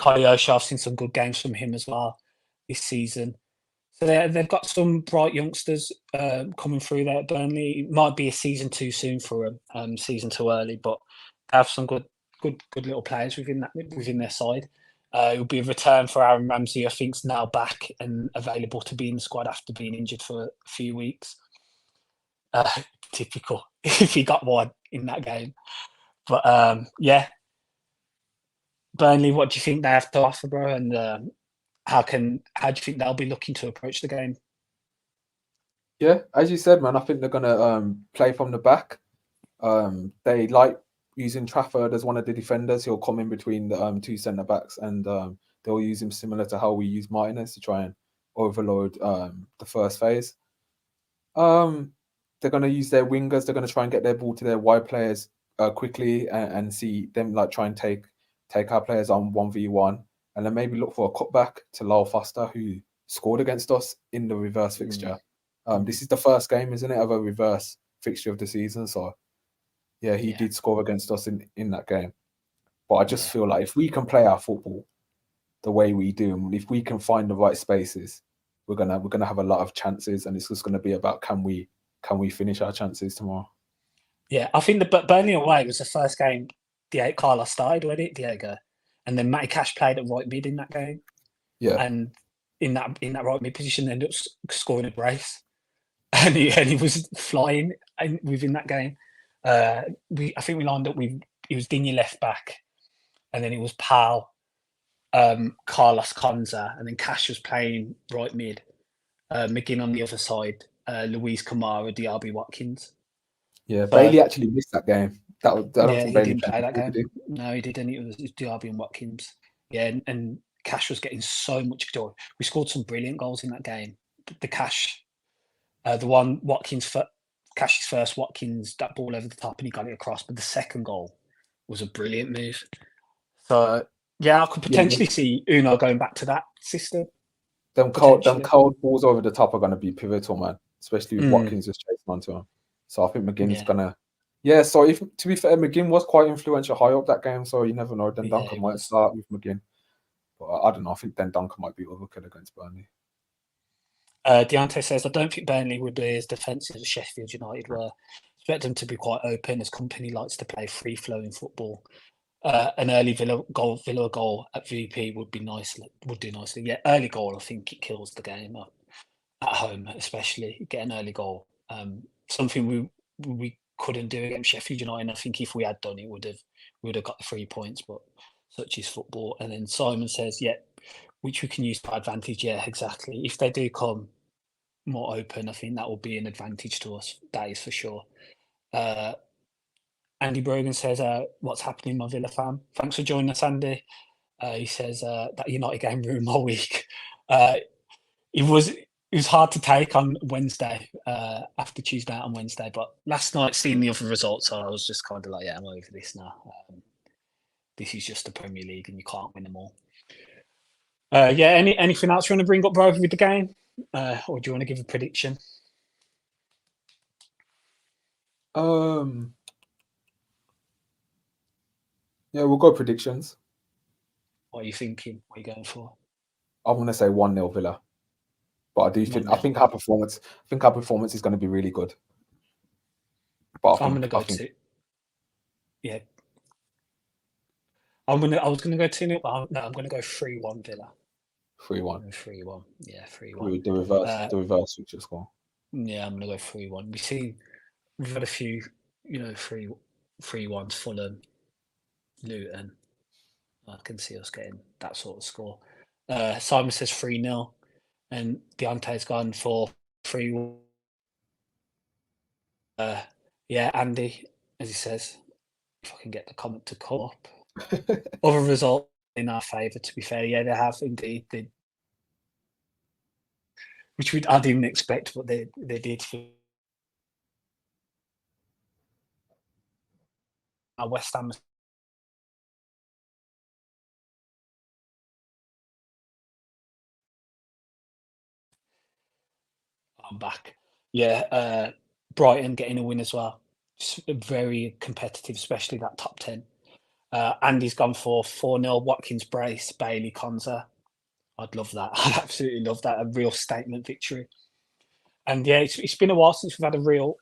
O'Shea, I've seen some good games from him as well this season. So they've got some bright youngsters coming through there at Burnley. It might be a season too soon for them, season too early, but they have some good little players within their side. It will be a return for Aaron Ramsey, I think, is now back and available to be in the squad after being injured for a few weeks. Typical if he got one in that game. But yeah, Burnley, what do you think they have to offer, bro? And how do you think they'll be looking to approach the game? yeah. As you said, man, I think they're gonna play from the back. They like using Trafford as one of the defenders. He'll come in between the two centre backs, and they'll use him similar to how we use Martinez to try and overload the first phase. They're gonna use their wingers. They're gonna try and get their ball to their wide players quickly and see them like try and take our players on 1v1, and then maybe look for a cutback to Lyle Foster, who scored against us in the reverse fixture. This is the first game, isn't it, of a reverse fixture of the season? So yeah, he did score against us in that game. But I just feel like if we can play our football the way we do, and if we can find the right spaces, we're gonna have a lot of chances, and it's just gonna be about can we finish our chances tomorrow. Yeah, I think the Burnley away was the first game Carlos started, wasn't it, Diego? And then Matty Cash played at right mid in that game, Yeah, and in that right mid position, ended up scoring a brace, and he was flying within that game. I think we lined up with it was Digne left back, and then it was Pal, Carlos Konza, and then Cash was playing right mid, McGinn on the other side, Luis Kamara, Diaby Watkins. yeah. So Bailey actually missed that game. I don't yeah, think he Bailey didn't played play that before, game. did No, he didn't. It was Diaby and Watkins. Yeah, and Cash was getting so much joy. We scored some brilliant goals in that game. The Cash, the one Cash's first Watkins, that ball over the top and he got it across. But the second goal was a brilliant move. So yeah, I could he? Yeah, potentially see Uno going back to that system. them Potentially. cold balls over the top are going to be pivotal, man. Especially with Mm, Watkins just chasing onto him. So I think McGinn's yeah, gonna. Yeah, so if to be fair, McGinn was quite influential high up that game, so you never know. Then yeah, Duncan it might was. start with McGinn, but I don't know. I think then Duncan might be overkill against Burnley. Deontay says, I don't think Burnley would be as defensive as Sheffield United were. Expect them to be quite open as Company likes to play free-flowing football. An early Villa goal at VP would be nice. Would do nicely. Yeah, early goal. I think it kills the game at home, especially get an early goal. Something we couldn't do against Sheffield United. I think if we had done it, we would have got the 3 points. But such is football. And then Simon says, yeah, which we can use to our advantage. Yeah, exactly. If they do come more open, I think that will be an advantage to us. That is for sure. Andy Brogan says, what's happening, my Villa fan? Thanks for joining us, Andy. He says that United game ruined my week. It was hard to take on Wednesday, after Tuesday night on Wednesday, but last night seeing the other results, I was just kind of like, yeah, I'm over this now. This is just the Premier League and you can't win them all. Yeah. Anything else you want to bring up, bro, with the game, or do you want to give a prediction? Um, yeah, we'll go predictions. What are you thinking? What are you going for? I'm gonna say 1-0 Villa, but I do think 1-0. our performance. I think our performance is going to be really good. But I'm gonna I go think to yeah. I was gonna go 2-0, but no, I'm gonna go 3-1 Villa. 3-1. 3-1. Yeah, 3-1. Probably the Uh, reverse future score. yeah, I'm gonna go 3-1. We've had a few, 3-1s Fulham, Luton. I can see us getting that sort of score. Simon says 3-0, and Deontay's gone for 3-1. Yeah, Andy, as he says, if I can get the comment to come up. Other result in our favour, to be fair. Yeah, they have indeed. Which I didn't expect, but they did. West Ham. I'm back. Yeah, Brighton getting a win as well. Just very competitive, especially that top 10. Andy's gone for 4-0, Watkins brace, Bailey Konza. I'd love that. I'd absolutely love that. A real statement victory. And yeah, it's been a while since we've had a real,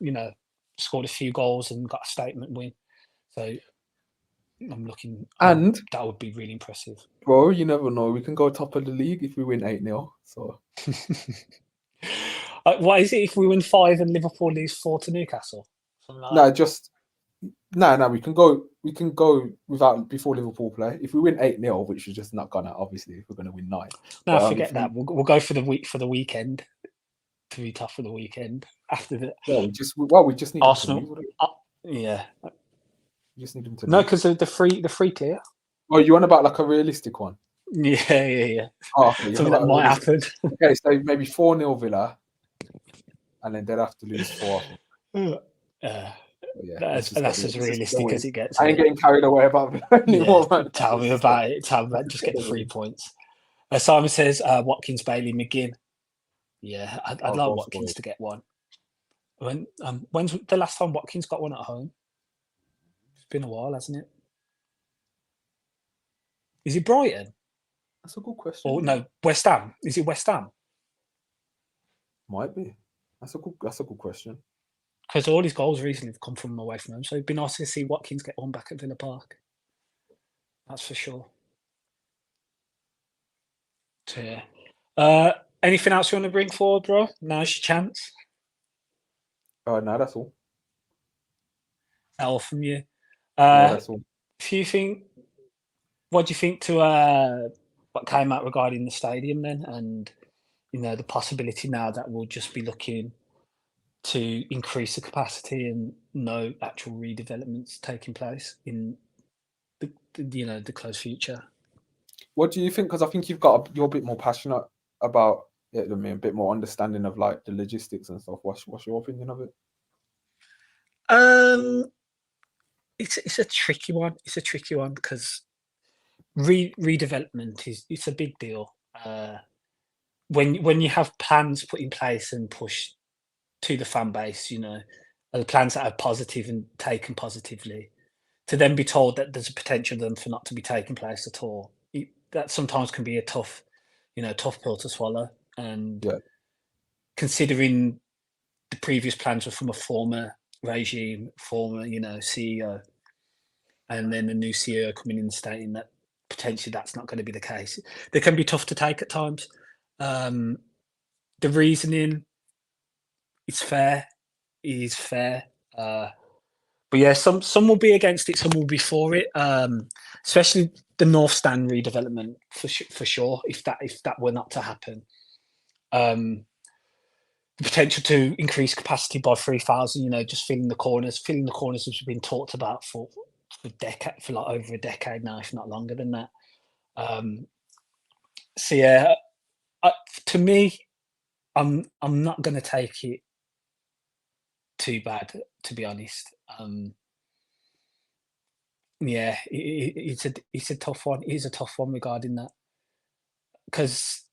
scored a few goals and got a statement win. So I'm looking, And that would be really impressive. bro, you never know. We can go top of the league if we win 8-0. So What is it if we win 5 and Liverpool lose 4 to Newcastle? Something like no, that. just no. We can go without before Liverpool play. If we win 8-0, which is just not gonna obviously if we're gonna win 9. No, But forget that. We'll go for the weekend to be tough for the weekend after the we just need them to lose. Arsenal. Yeah, We just need them to no, lose. because the free clear. Oh, you want about like a realistic one? Yeah. Oh, okay, you want Something that about a might realistic. happen. Okay, so maybe 4-0 Villa, and then they'd have to lose 4. I think. Uh, Yeah, that's as let's just get the realistic win. as it gets, I isn't ain't it? getting carried away about it Yeah, anymore, man. tell me about it. Tell me about Just just get get the the 3 win. points. Simon says Watkins, Bailey, McGinn. Yeah, I'd Oh, like go for Watkins it. to get one. When's the last time Watkins got one at home? It's been a while, hasn't it? Is it Brighton? That's a good question, Or you know. no, West Ham? Is it West Ham? Might be. That's a good question. Because all his goals recently have come from away from home. So it'd be nice to see Watkins get one back at Villa Park. That's for sure. So, yeah. Anything else you want to bring forward, bro? Now's your chance. No, that's all. L from you. Yeah, Uh, that's all. what do you think to what came out regarding the stadium then, and the possibility now that we'll just be looking to increase the capacity and no actual redevelopments taking place in the close future. What do you think? Because I think you're a bit more passionate about it than me, a bit more understanding of like the logistics and stuff. What's your opinion of it? Um, it's a tricky one. It's a tricky one because redevelopment it's a big deal. When you have plans put in place and pushed to the fan base, the plans that are positive and taken positively, to then be told that there's a potential then for not to be taking place at all, that sometimes can be a tough pill to swallow. And Yeah, considering the previous plans were from a former regime, former, CEO, and then a new CEO coming in stating that potentially that's not going to be the case. They can be tough to take at times. The reasoning is fair. But yeah, some will be against it, some will be for it. Especially the North Stand redevelopment for sure. If that were not to happen, the potential to increase capacity by 3,000. Just filling the corners. Filling the corners has been talked about for like over a decade now, if not longer than that. So yeah, to me, I'm not going to take it too bad, to be honest. Yeah, it's a tough one. It is a tough one regarding that. because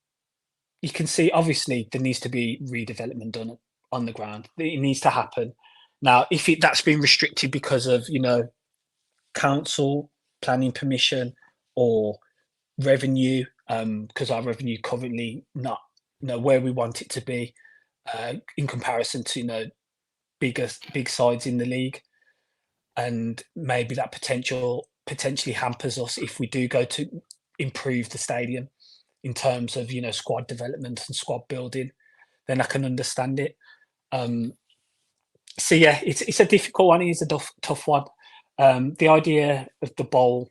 you can see obviously there needs to be redevelopment done on the ground. It needs to happen. Now, if that's been restricted because of council planning permission or revenue, because our revenue currently not where we want it to be in comparison to big sides in the league, and maybe that potentially hampers us if we do go to improve the stadium in terms of squad development and squad building, then I can understand it. So yeah, it's a difficult one. It is a tough one. The idea of the bowl,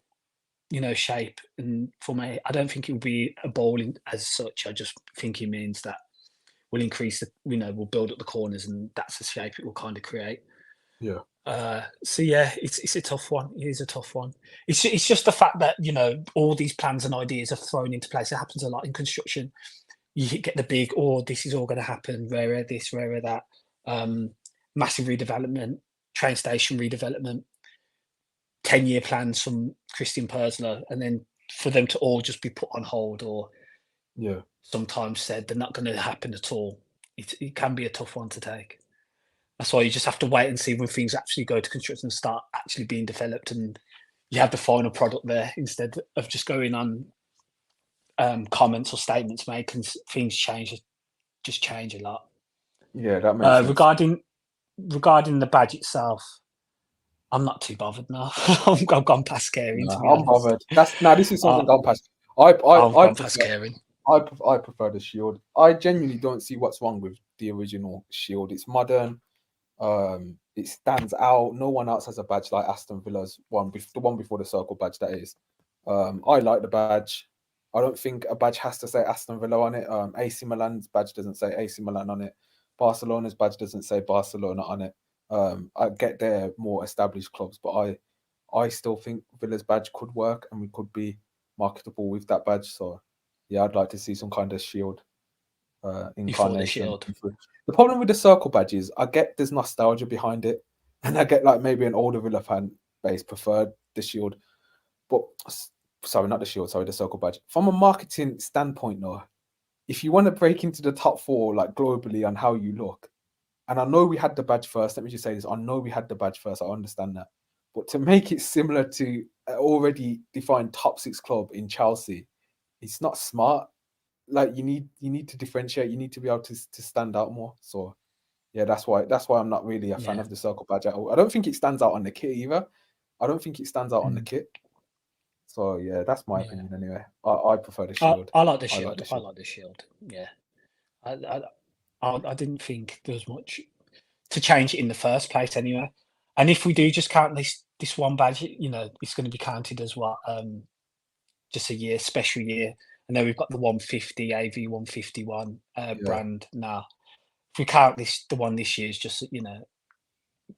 shape, and for me, I don't think it will be a bowl as such. I just think it means that we'll increase we'll build up the corners, and that's the shape it will kind of create. Yeah. So yeah, it's a tough one. It is a tough one. It's just the fact that all these plans and ideas are thrown into place. It happens a lot in construction. You get the big, this is all going to happen. Rare this, rare that. Massive redevelopment, train station redevelopment, 10-year plans from Christian Persler, and then for them to all just be put on hold or sometimes said they're not going to happen at all. It can be a tough one to take. That's why you just have to wait and see when things actually go to construction and start actually being developed, and you have the final product there instead of just going on comments or statements made. Things change a lot. Yeah, that makes sense. Regarding the badge itself, I'm not too bothered now. I've gone past caring, to be I'm honest. bothered. This is something gone past. I I've I gone past prefer, caring. I prefer the Shield. I genuinely don't see what's wrong with the original Shield. It's modern. It stands out. No one else has a badge like Aston Villa's one, the one before the circle badge. That is. I like the badge. I don't think a badge has to say Aston Villa on it. AC Milan's badge doesn't say AC Milan on it. Barcelona's badge doesn't say Barcelona on it. I get they're more established clubs, but I still think Villa's badge could work and we could be marketable with that badge. So yeah, I'd like to see some kind of shield Before the incarnation. Shield. The problem with the circle badges, I get there's nostalgia behind it, and I get like maybe an older Villa fan base preferred the shield, but sorry, not the shield, sorry, the circle badge. From a marketing standpoint, though, if you want to break into the top four like globally on how you look, and I know we had the badge first. Let me just say this: I know we had the badge first. I understand that, but to make it similar to an already defined top six club in Chelsea, it's not smart. Like you need to differentiate. You need to be able to stand out more. So yeah, that's why I'm not really a fan Yeah. of the circle badge at all. I don't think it stands out on the kit either. I don't think it stands out on the Mm. kit. So yeah, that's my Yeah. opinion anyway. I prefer the shield. I like the I like Shield. the I shield. like the Shield. Yeah. I didn't think there was much to change it in the first place anyway. And if we do just count this one badge, it's going to be counted as what just a year, special year. And then we've got the 150 AV 151 Yeah, brand now. If we count the one this year is just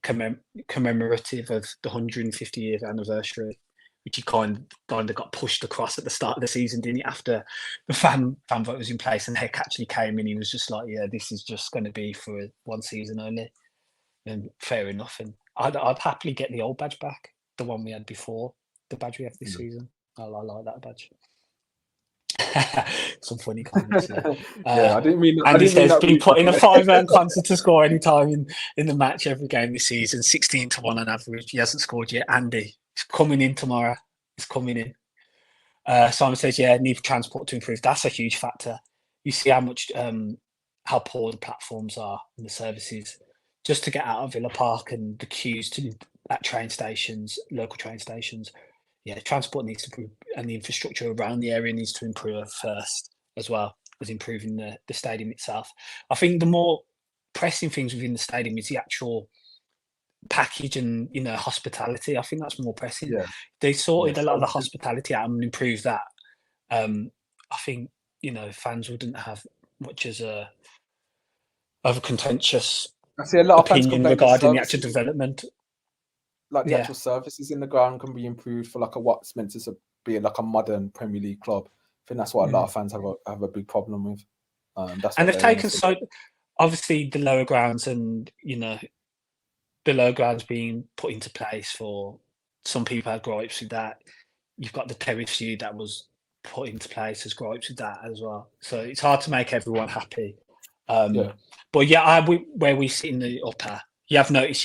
commemorative of the 150 years anniversary, which he kind of got pushed across at the start of the season, didn't he? After the fan vote was in place and Heck actually came in, he was just like, "Yeah, this is just going to be for one season only." And fair enough. And I'd happily get the old badge back, the one we had before the badge we have this season. I like that badge. Some funny comments there. yeah. I Andy didn't mean says, that been rude. put in a 5 concert to score any time in the match every game this season, 16 to 1 on average. He hasn't scored yet. Andy, he's coming in tomorrow. He's coming in. Simon says, yeah, need transport to improve. That's a huge factor. You see how poor the platforms are and the services. Just to get out of Villa Park and the queues at train stations, local train stations, yeah, transport needs to improve, and the infrastructure around the area needs to improve first, as well as improving the stadium itself. I think the more pressing things within the stadium is the actual package and hospitality. I think that's more pressing. Yeah, They yeah. sorted a lot of the Services. hospitality out and improved that. I think fans wouldn't have much of a contentious I see a lot of fans opinion complain the regarding the actual services, development. like the Yeah. actual services in the ground, can be improved for like what's meant to be like a modern Premier League club. I think that's what a lot Mm. of fans have a big problem with. That's And what they've they always taken say. obviously the lower grounds and the lower grounds being put into place for some people have gripes with that. You've got the terrace view that was put into place as gripes with that as well. So it's hard to make everyone happy. Yeah. But yeah, where we sit in the upper, you have noticed,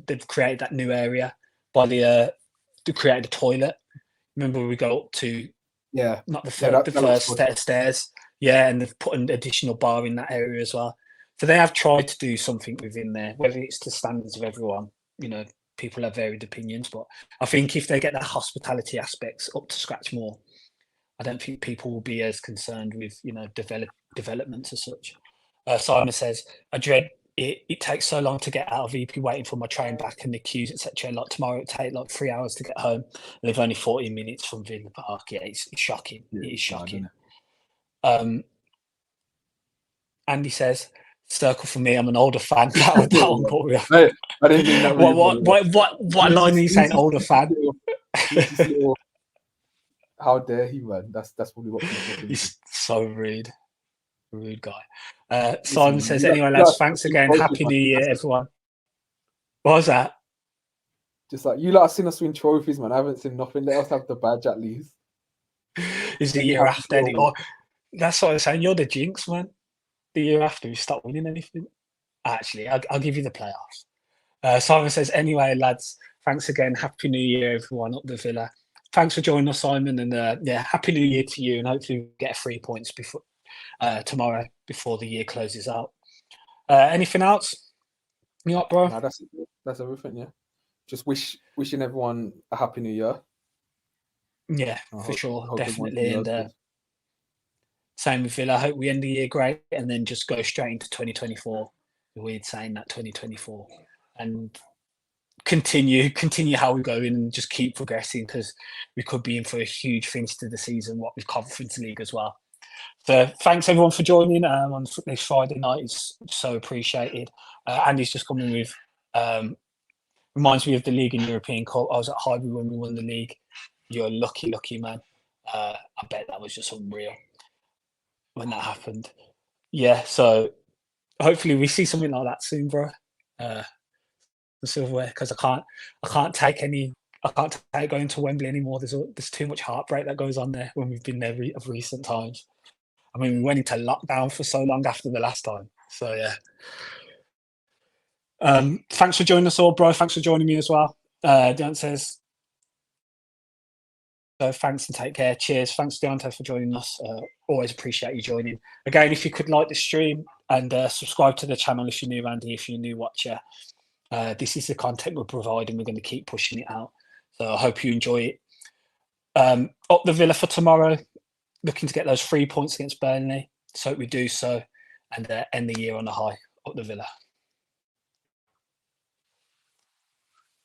they've created that new area by they created a toilet. Remember, we go up to Yeah. not the That looks first good. set of stairs. Yeah, and they've put an additional bar in that area as well. So they have tried to do something within there, whether it's to standards of everyone. People have varied opinions, but I think if they get the hospitality aspects up to scratch more, I don't think people will be as concerned with developments as such. Simon says, I dread it. It takes so long to get out of EP, waiting for my train back and the queues, etc. Like tomorrow, it take like 3 hours to get home. And they've only 40 minutes from Villa Park. Yeah, it's shocking. Yeah, It is it's bad, shocking. isn't it? Andy says, "Circle for me. I'm an older fan." That one got real. I didn't mean that. What line are you saying? Older fan? How dare he, man? That's probably what people think. He's so rude guy. Simon says, "Anyway, lads, thanks again. Happy New Year, everyone." What was that? Just like you lot have seen us win trophies, man. I haven't seen nothing. Let us have the badge at least. Is the year after? That's what I'm saying. You're the jinx, man. The year after we start winning anything. Actually, I'll give you the playoffs. Simon says, "Anyway, lads, thanks again. Happy New Year, everyone up the Villa. Thanks for joining us, Simon, and Happy New Year to you. And hopefully we get 3 points before tomorrow before the year closes out." Anything else? You up, bro? No, that's everything. Yeah, just wishing everyone a happy New Year. Yeah, for sure, definitely, and same with Villa. I hope we end the year great and then just go straight into 2024. Weird saying that 2024 and continue how we go in and just keep progressing because we could be in for a huge finish to the season, what with Conference League as well. So thanks everyone for joining on this Friday night. It's so appreciated. Andy's just coming with reminds me of the League and European Cup. I was at Highbury when we won the league. You're lucky man. I bet that was just unreal when that happened. Yeah, so hopefully we see something like that soon, bro. The silverware, because I can't take going to Wembley anymore. There's too much heartbreak that goes on there when we've been there of recent times. I mean, we went into lockdown for so long after the last time. So yeah. Thanks for joining us all, bro. Thanks for joining me as well. Dan says, so thanks and take care. Cheers. Thanks, Deontay, for joining us. Always appreciate you joining. Again, if you could like the stream and subscribe to the channel if you're new, Andy, if you're a new watcher. This is the content we're providing. We're going to keep pushing it out. So I hope you enjoy it. Up the Villa for tomorrow. Looking to get those 3 points against Burnley. So we do so and end the year on a high. Up the Villa.